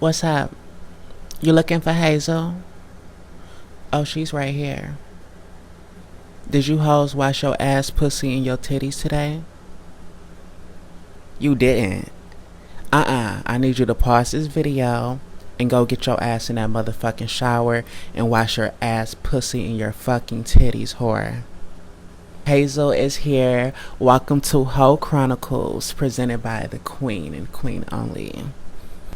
What's up? You looking for Hazel? Oh, she's right here. Did you hoes wash your ass, pussy, and your titties today? You didn't. I need you to pause this video and go get your ass in that motherfucking shower and wash your ass, pussy, and your fucking titties, whore. Hazel is here. Welcome to CHRONICALS, presented by the Queen and Queen only.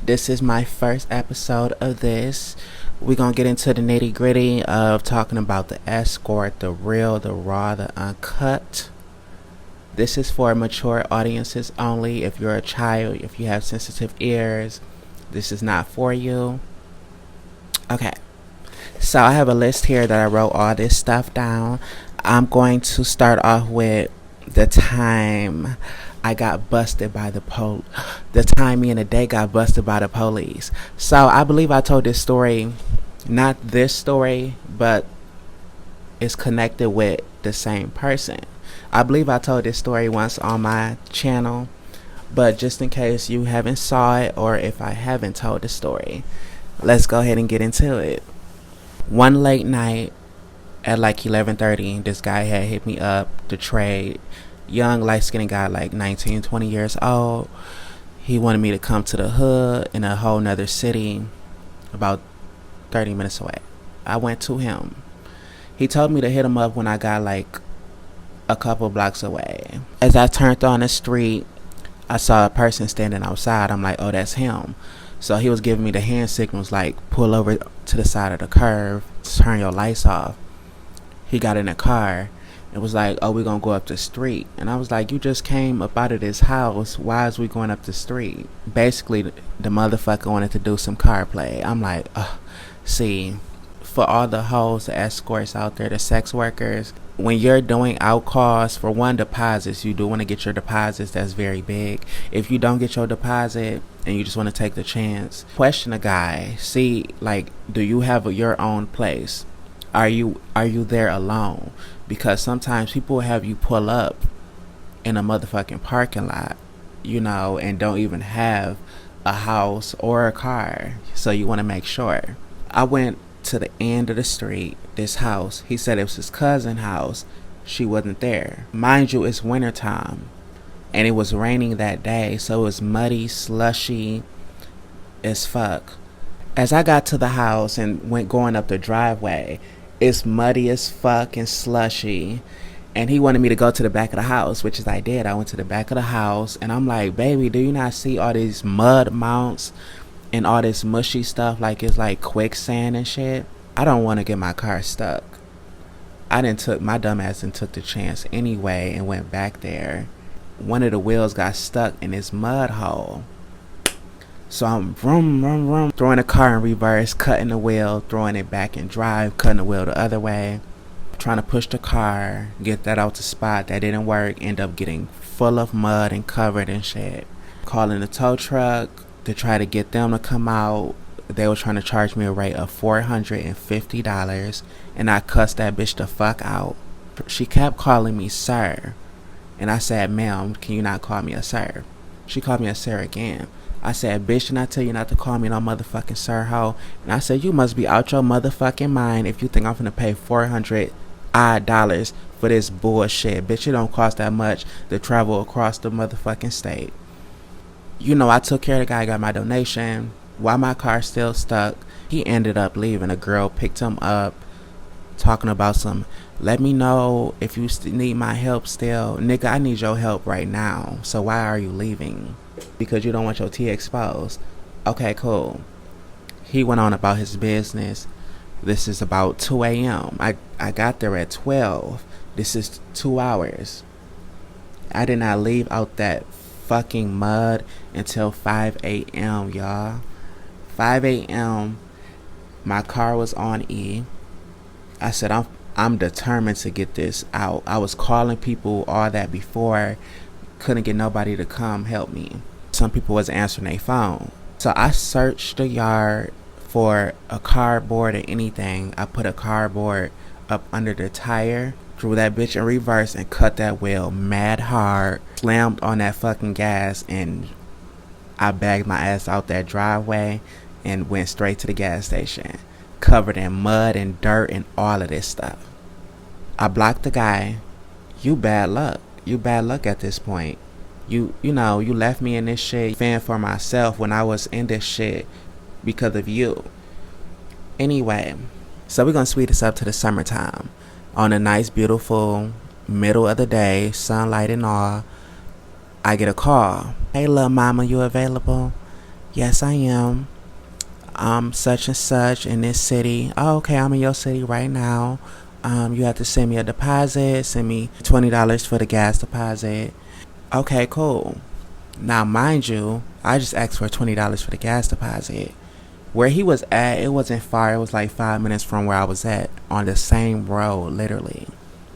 This is my first episode of this. We're going to get into the nitty gritty of talking about the Escort, the real, the raw, the uncut. This is for mature audiences only. If you're a child, if you have sensitive ears, this is not for you. Okay. So I have a list here that I wrote all this stuff down. I'm going to start off with the time I got busted by the the time me and the day got busted by the police. So I believe I told this story, not this story, but it's connected with the same person. I believe I told this story once on my channel, but just in case you haven't saw it or if I haven't told the story, let's go ahead and get into it. One late night at like 11:30, this guy had hit me up to trade. Young, light-skinned guy, like 19, 20 years old. He wanted me to come to the hood in a whole nother city about 30 minutes away. I went to him. He told me to hit him up when I got like a couple blocks away. As I turned on the street, I saw a person standing outside. I'm like, oh, that's him. So he was giving me the hand signals, like pull over to the side of the curve, turn your lights off. He got in the car and was like, oh, we're gonna go up the street. And I was like, you just came up out of this house, why is we going up the street? Basically, the motherfucker wanted to do some car play. I'm like, see, for all the hoes, the escorts out there, the sex workers, when you're doing out calls, for one, deposits, you do want to get your deposits. That's very big. If you don't get your deposit and you just want to take the chance, question a guy, see, like, do you have your own place? Are you there alone? Because sometimes people have you pull up in a motherfucking parking lot, you know, and don't even have a house or a car. So you want to make sure. I went to the end of the street, this house. He said it was his cousin's house. She wasn't there. Mind you, it's wintertime and it was raining that day, so it was muddy, slushy as fuck. As I got to the house and went going up the driveway, it's muddy as fuck and slushy. And he wanted me to go to the back of the house, which is I did. I went to the back of the house and I'm like, baby, do you not see all these mud mounts and all this mushy stuff, like it's like quicksand and shit? I don't want to get my car stuck. My dumb ass and took the chance anyway and went back there. One of the wheels got stuck in this mud hole. So I'm vroom, vroom, vroom, throwing the car in reverse, cutting the wheel, throwing it back in drive, cutting the wheel the other way, trying to push the car, get that out the spot. That didn't work. End up getting full of mud and covered and shit. Calling the tow truck to try to get them to come out. They were trying to charge me a rate of $450, and I cussed that bitch the fuck out. She kept calling me sir, and I said, ma'am, can you not call me a sir? She called me a sir again. I said, bitch, and I tell you not to call me no motherfucking sir ho. And I said, you must be out your motherfucking mind if you think I'm finna pay $400 odd for this bullshit. Bitch, it don't cost that much to travel across the motherfucking state. You know, I took care of the guy, got my donation. While my car still stuck, he ended up leaving. A girl picked him up, talking about some, let me know if you need my help still. Nigga, I need your help right now. So why are you leaving? Because you don't want your tea exposed. Okay, cool. He went on about his business. This is about 2 a.m. I got there at 12. This is 2 hours. I did not leave out that fucking mud until 5 a.m., y'all. 5 a.m. My car was on E. I said, I'm determined to get this out. I was calling people all that before. Couldn't get nobody to come help me. Some people wasn't answering their phone. So I searched the yard for a cardboard or anything. I put a cardboard up under the tire, threw that bitch in reverse and cut that wheel mad hard, slammed on that fucking gas, and I bagged my ass out that driveway, and went straight to the gas station, covered in mud and dirt and all of this stuff. I blocked the guy. You bad luck. You bad luck at this point. You left me in this shit fend for myself when I was in this shit because of you. Anyway, so we're gonna speed this up to the summertime. On a nice, beautiful middle of the day, sunlight and all, I get a call. Hey, little mama, you available? Yes, I am. I'm such and such in this city. Oh, okay, I'm in your city right now. You have to send me a deposit. Send me $20 for the gas deposit. Okay, cool. Now, mind you, I just asked for $20 for the gas deposit. Where he was at, it wasn't far. It was like 5 minutes from where I was at, on the same road, literally.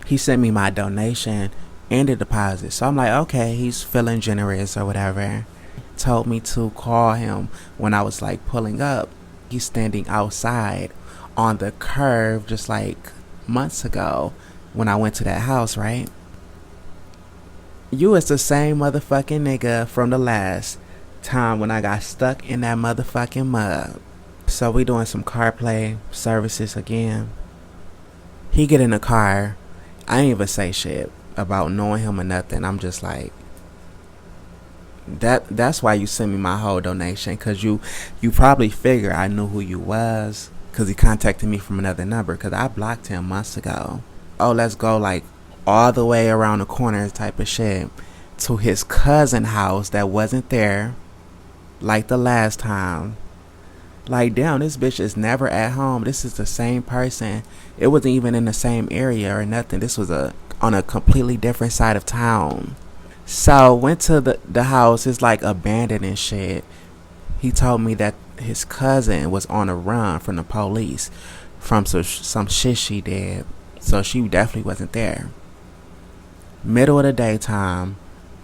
He sent me my donation and the deposit. So I'm like, okay, he's feeling generous or whatever. Told me to call him when I was like pulling up. He's standing outside on the curve just like months ago when I went to that house, right? You is the same motherfucking nigga from the last time when I got stuck in that motherfucking mud. So we doing some CarPlay services again. He get in the car. I ain't even say shit about knowing him or nothing. I'm just like, that's why you sent me my whole donation, because you probably figure I knew who you was, because he contacted me from another number, because I blocked him months ago. Oh, let's go like all the way around the corner type of shit to his cousin house that wasn't there like the last time. Like, damn, this bitch is never at home. This is the same person. It wasn't even in the same area or nothing. This was on a completely different side of town. So went to the house. It's like abandoned and shit. He told me that his cousin was on a run from the police from some shit she did. So she definitely wasn't there. Middle of the daytime,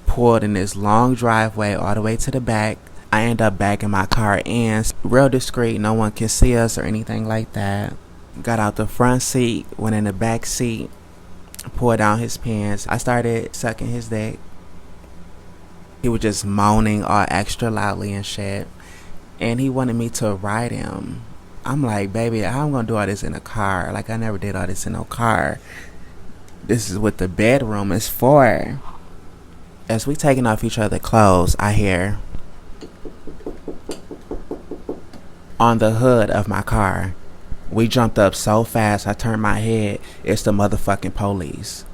pulled in this long driveway all the way to the back. I end up backing my car in, real discreet, no one can see us or anything like that. Got out the front seat, went in the back seat, pulled down his pants. I started sucking his dick. He was just moaning all extra loudly and shit. And he wanted me to ride him. I'm like, baby, how am I gonna do all this in a car? Like, I never did all this in no car. This is what the bedroom is for. As we taking off each other's clothes, I hear on the hood of my car. We jumped up so fast, I turned my head. It's the motherfucking police.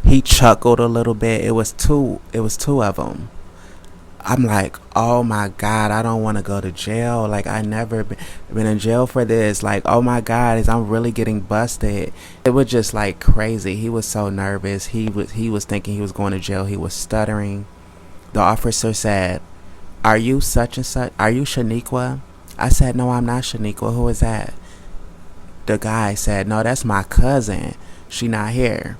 He chuckled a little bit. It was two of them. I'm like, oh my God, I don't want to go to jail. Like, I never been in jail for this. Like, oh my God, I'm really getting busted. It was just like crazy. He was so nervous. He was thinking he was going to jail. He was stuttering. The officer said, are you such and such? Are you Shaniqua? I said, no, I'm not Shaniqua. Who is that? The guy said, no, that's my cousin. She not here.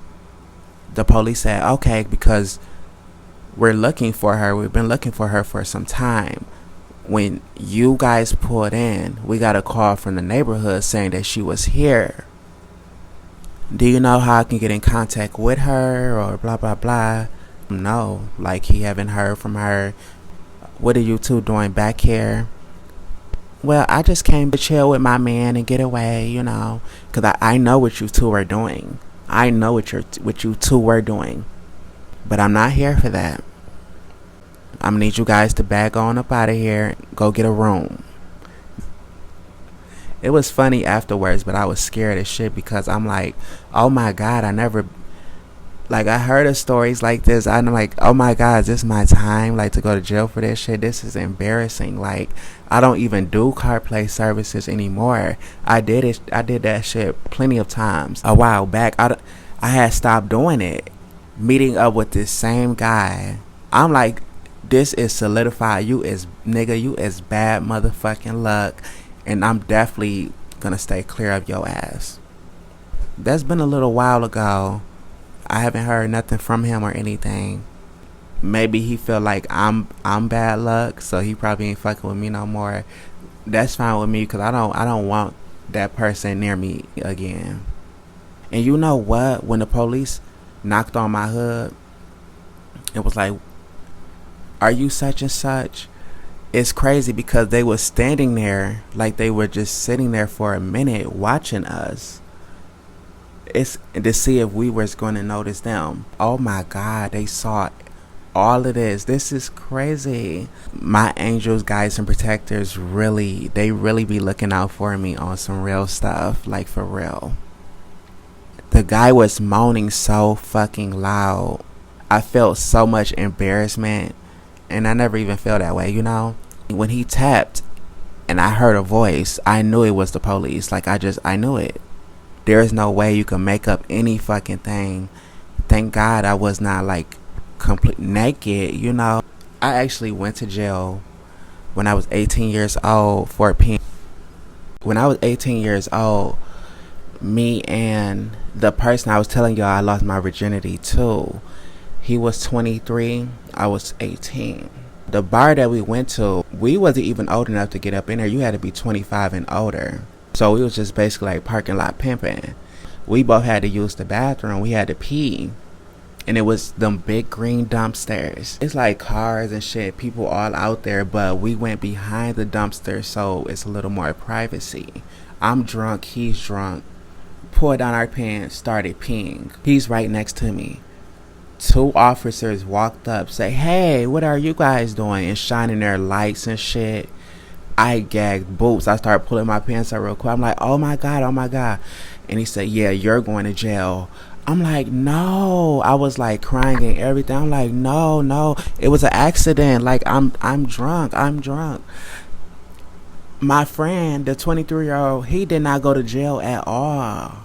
The police said, okay, because we're looking for her. We've been looking for her for some time. When you guys pulled in, we got a call from the neighborhood saying that she was here. Do you know how I can get in contact with her or blah, blah, blah? No, like, he haven't heard from her. What are you two doing back here? Well, I just came to chill with my man and get away, because I know what you two are doing. I know what you two were doing. But I'm not here for that. I'm gonna need you guys to bag on up out of here. Go get a room. It was funny afterwards, but I was scared as shit because I'm like, oh my God, I heard of stories like this. I'm like, oh my God, is this my time? Like, to go to jail for this shit? This is embarrassing. Like, I don't even do CarPlay services anymore. I did that shit plenty of times. A while back, I had stopped doing it. Meeting up with this same guy. I'm like, this is solidified. You is bad motherfucking luck. And I'm definitely gonna stay clear of your ass. That's been a little while ago. I haven't heard nothing from him or anything. Maybe he feel like I'm bad luck, so he probably ain't fucking with me no more. That's fine with me, because I don't want that person near me again. And you know what? When the police knocked on my hood, it was like, are you such and such? It's crazy because they were standing there like they were just sitting there for a minute watching us. It's to see if we was going to notice them. Oh my God, they saw all of this. This is crazy. My angels, guides, and protectors they really be looking out for me on some real stuff, like for real. The guy was moaning so fucking loud. I felt so much embarrassment, and I never even felt that way, you know? When he tapped and I heard a voice, I knew it was the police. Like, I knew it. There is no way you can make up any fucking thing. Thank God I was not like complete naked, you know. I actually went to jail when I was 18 years old for when I was 18 years old, me and the person I was telling y'all I lost my virginity to, he was 23, I was 18. The bar that we went to, we wasn't even old enough to get up in there. You had to be 25 and older. So we was just basically like parking lot pimping. We both had to use the bathroom. We had to pee. And it was them big green dumpsters. It's like cars and shit, people all out there, but we went behind the dumpster, so it's a little more privacy. I'm drunk, he's drunk. Pulled down our pants, started peeing. He's right next to me. 2 officers walked up, say, "Hey, what are you guys doing?" and shining their lights and shit. I gagged boots. I started pulling my pants up real quick. I'm like, oh my God. And he said, "Yeah, you're going to jail." I'm like, no. I was like crying and everything. I'm like, no. It was an accident. Like, I'm drunk. My friend, the 23-year-old, he did not go to jail at all.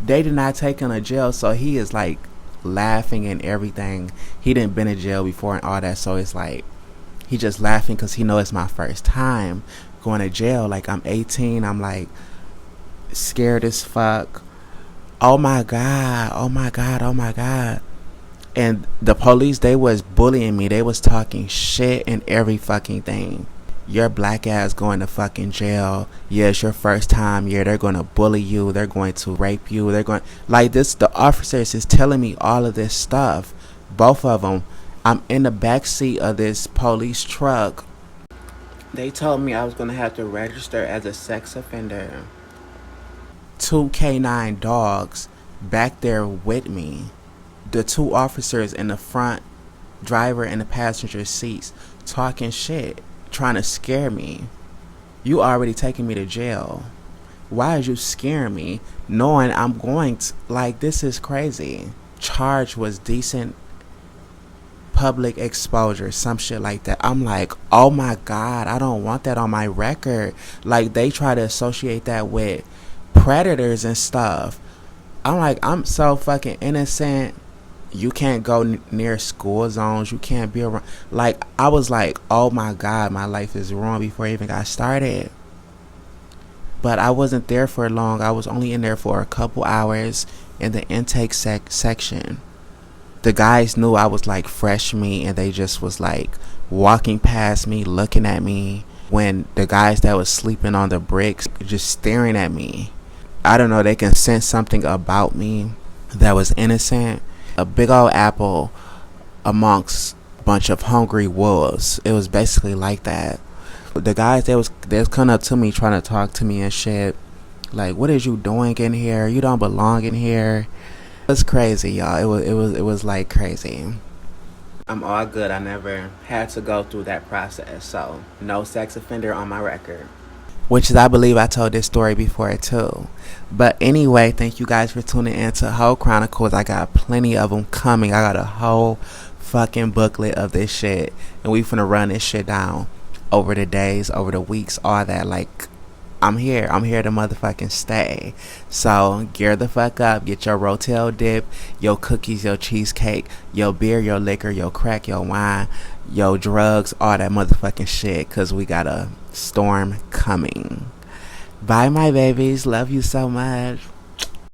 They did not take him to jail, so he is like laughing and everything. He didn't been in jail before and all that, so it's like he just laughing because he know it's my first time going to jail. Like, I'm 18. I'm like scared as fuck. Oh my God. And the police, they was bullying me. They was talking shit and every fucking thing. Your black ass going to fucking jail. Yeah, it's your first time. Yeah, they're going to bully you. They're going to rape you. They're going like this. The officers is telling me all of this stuff. Both of them. I'm in the back seat of this police truck. They told me I was going to have to register as a sex offender. 2 canine dogs back there with me. The 2 officers in the front, driver and the passenger seats, talking shit, trying to scare me. You already taking me to jail. Why is you scaring me knowing I'm going to, like, this is crazy. Charge was decent public exposure, some shit like that. I'm like, oh my God, I don't want that on my record. Like, they try to associate that with predators and stuff. I'm like, I'm so fucking innocent. You can't go near school zones. You can't be around. Like, I was like, oh my God, my life is ruined before I even got started. But I wasn't there for long. I was only in there for a couple hours in the intake section. The guys knew I was like fresh meat, and they just was like walking past me, looking at me. When the guys that was sleeping on the bricks just staring at me. I don't know, they can sense something about me that was innocent. A big old apple amongst a bunch of hungry wolves. It was basically like that. The guys, they was coming up to me trying to talk to me and shit. Like, what is you doing in here? You don't belong in here. It was crazy, y'all. It was like crazy. I'm all good. I never had to go through that process. So, no sex offender on my record. Which is, I believe I told this story before too. But anyway, thank you guys for tuning in to Whole Chronicles. I got plenty of them coming. I got a whole fucking booklet of this shit. And we finna run this shit down over the days, over the weeks, all that. Like, I'm here to motherfucking stay. So gear the fuck up. Get your Rotel dip, your cookies, your cheesecake, your beer, your liquor, your crack, your wine, your drugs, all that motherfucking shit. Cause we got a storm coming. Bye, my babies. Love you so much.